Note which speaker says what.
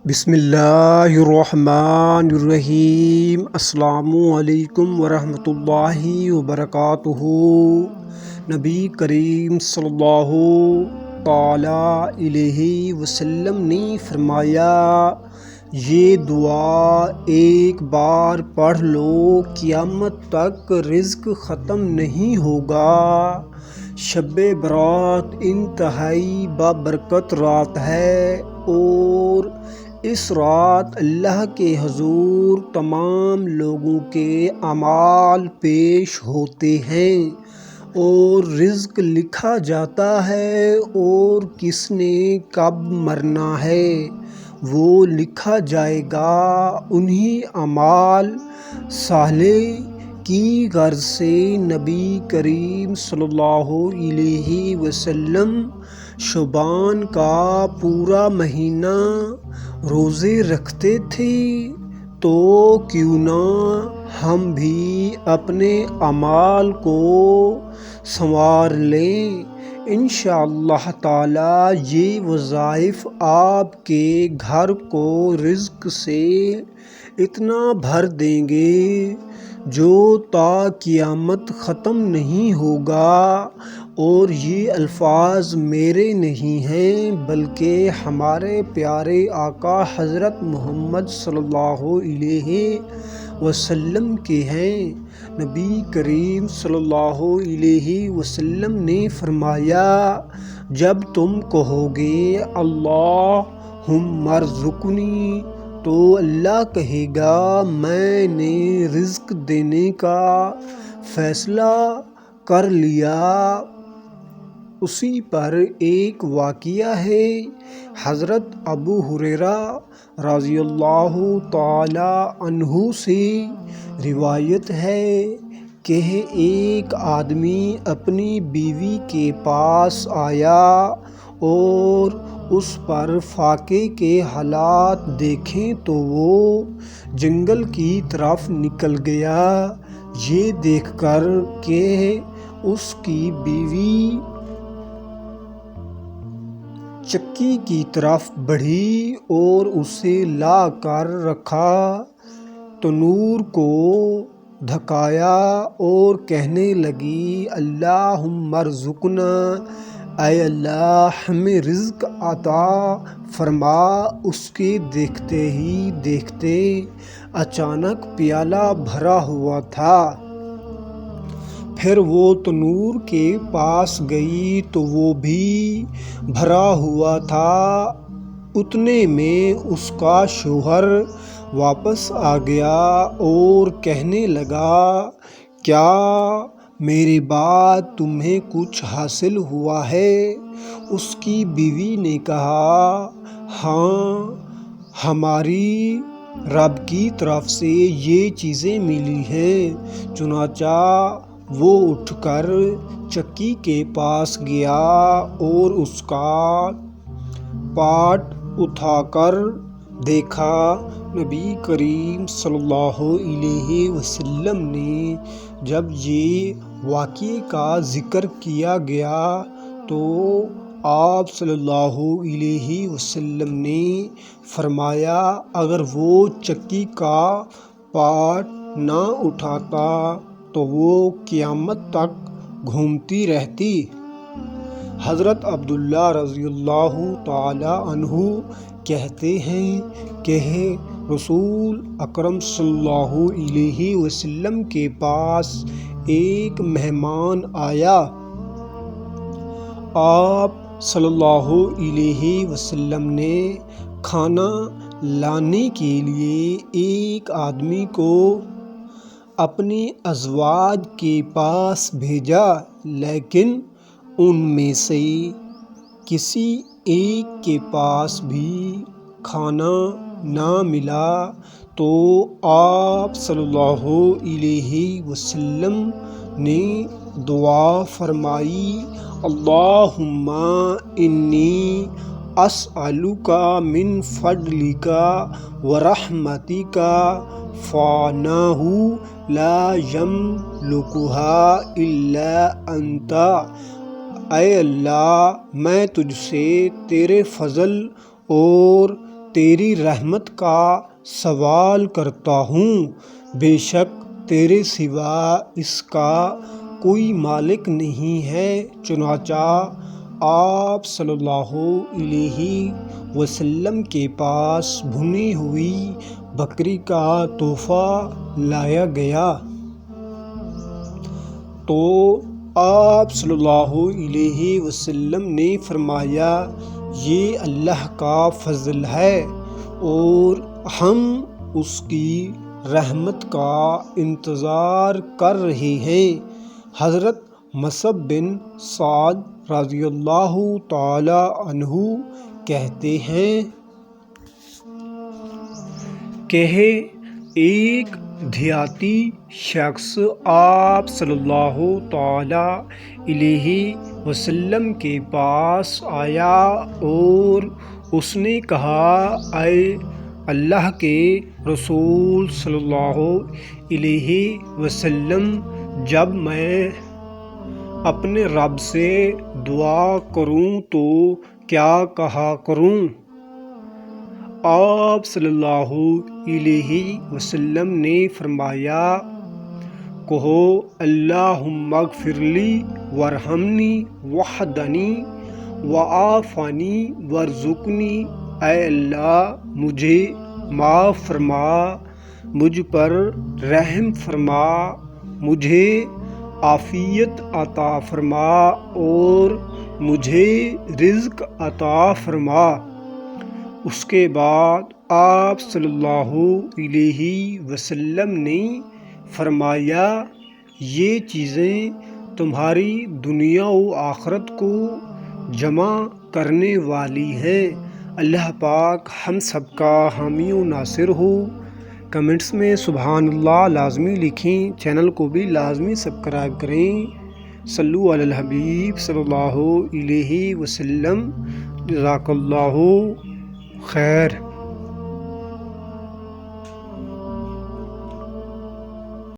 Speaker 1: بسم اللہ الرحمن الرحیم۔ السلام علیکم ورحمۃ اللہ وبرکاتہ۔ نبی کریم صلی اللہ تعالی علیہ وسلم نے فرمایا، یہ دعا ایک بار پڑھ لو قیامت تک رزق ختم نہیں ہوگا۔ شب برات انتہائی بابرکت رات ہے اور اس رات اللہ کے حضور تمام لوگوں کے اعمال پیش ہوتے ہیں اور رزق لکھا جاتا ہے، اور کس نے کب مرنا ہے وہ لکھا جائے گا۔ انہی اعمال صالح کی غرض سے نبی کریم صلی اللہ علیہ وسلم شعبان کا پورا مہینہ روزے رکھتے تھے، تو کیوں نہ ہم بھی اپنے اعمال کو سنوار لیں۔ انشاءاللہ تعالی یہ وظائف آپ کے گھر کو رزق سے اتنا بھر دیں گے جو تا قیامت ختم نہیں ہوگا۔ اور یہ الفاظ میرے نہیں ہیں بلکہ ہمارے پیارے آقا حضرت محمد صلی اللہ علیہ وسلم کے ہیں۔ نبی کریم صلی اللہ علیہ وسلم نے فرمایا، جب تم کہو گے اللہم ارزقنی، تو اللہ کہے گا میں نے رزق دینے کا فیصلہ کر لیا۔ اسی پر ایک واقعہ ہے۔ حضرت ابو ہریرہ رضی اللہ تعالی عنہ سے روایت ہے کہ ایک آدمی اپنی بیوی کے پاس آیا اور اس پر فاقے کے حالات دیکھیں تو وہ جنگل کی طرف نکل گیا۔ یہ دیکھ کر کہ اس کی بیوی چکی کی طرف بڑھی اور اسے لا کر رکھا، تنور کو دھکایا اور کہنے لگی اللہم ارزقنا، اے اللہ ہمیں رزق عطا فرما۔ اس کے دیکھتے ہی دیکھتے اچانک پیالہ بھرا ہوا تھا۔ پھر وہ تنور کے پاس گئی تو وہ بھی بھرا ہوا تھا۔ اتنے میں اس کا شوہر واپس آ گیا اور کہنے لگا، کیا میرے بعد تمہیں کچھ حاصل ہوا ہے؟ اس کی بیوی نے کہا، ہاں، ہماری رب کی طرف سے یہ چیزیں ملی ہیں۔ چنانچہ وہ اٹھ کر چکی کے پاس گیا اور اس کا پاٹ اٹھا کر دیکھا۔ نبی کریم صلی اللہ علیہ وسلم نے جب یہ واقعے کا ذکر کیا گیا تو آپ صلی اللہ علیہ وسلم نے فرمایا، اگر وہ چکی کا پاٹ نہ اٹھاتا تو وہ قیامت تک گھومتی رہتی۔ حضرت عبداللہ رضی اللہ تعالی عنہ کہتے ہیں کہ رسول اکرم صلی اللہ علیہ وسلم کے پاس ایک مہمان آیا۔ آپ صلی اللہ علیہ وسلم نے کھانا لانے کے لیے ایک آدمی کو اپنے ازواج کے پاس بھیجا، لیکن ان میں سے کسی ایک کے پاس بھی کھانا نہ ملا، تو آپ صلی اللہ علیہ وسلم نے دعا فرمائی، اللہم انی اسألک من فضلک ورحمتک فانہ لا یملکها الا انت۔ اے اللہ، میں تجھ سے تیرے فضل اور تیری رحمت کا سوال کرتا ہوں، بے شک تیرے سوا اس کا کوئی مالک نہیں ہے۔ چنانچہ آپ صلی اللہ علیہ وسلم کے پاس بھنی ہوئی بکری کا تحفہ لایا گیا تو آپ صلی اللہ علیہ وسلم نے فرمایا، یہ اللہ کا فضل ہے اور ہم اس کی رحمت کا انتظار کر رہے ہیں۔ حضرت مصعب بن سعد رضی اللہ تعالی عنہ کہتے ہیں کہ ایک دیہاتی شخص آپ صلی اللہ تعالی علیہ وسلم کے پاس آیا اور اس نے کہا، اے اللہ کے رسول صلی اللہ علیہ وسلم، جب میں اپنے رب سے دعا کروں تو کیا کہا کروں؟ آپ صلی اللہ علیہ وسلم نے فرمایا، کہو اللہم اغفر لی وارحمنی واہدنی وعافنی وارزقنی، اے اللہ مجھے معاف فرما، مجھ پر رحم فرما، مجھے عافیت عطا فرما اور مجھے رزق عطا فرما۔ اس کے بعد آپ صلی اللہ علیہ وسلم نے فرمایا، یہ چیزیں تمہاری دنیا و آخرت کو جمع کرنے والی ہیں۔ اللہ پاک ہم سب کا حامی و ناصر ہو۔ کمنٹس میں سبحان اللہ لازمی لکھیں، چینل کو بھی لازمی سبسکرائب کریں۔ صلو علی الحبیب صلی اللہ علیہ وسلم۔ جزاک اللہ خیر۔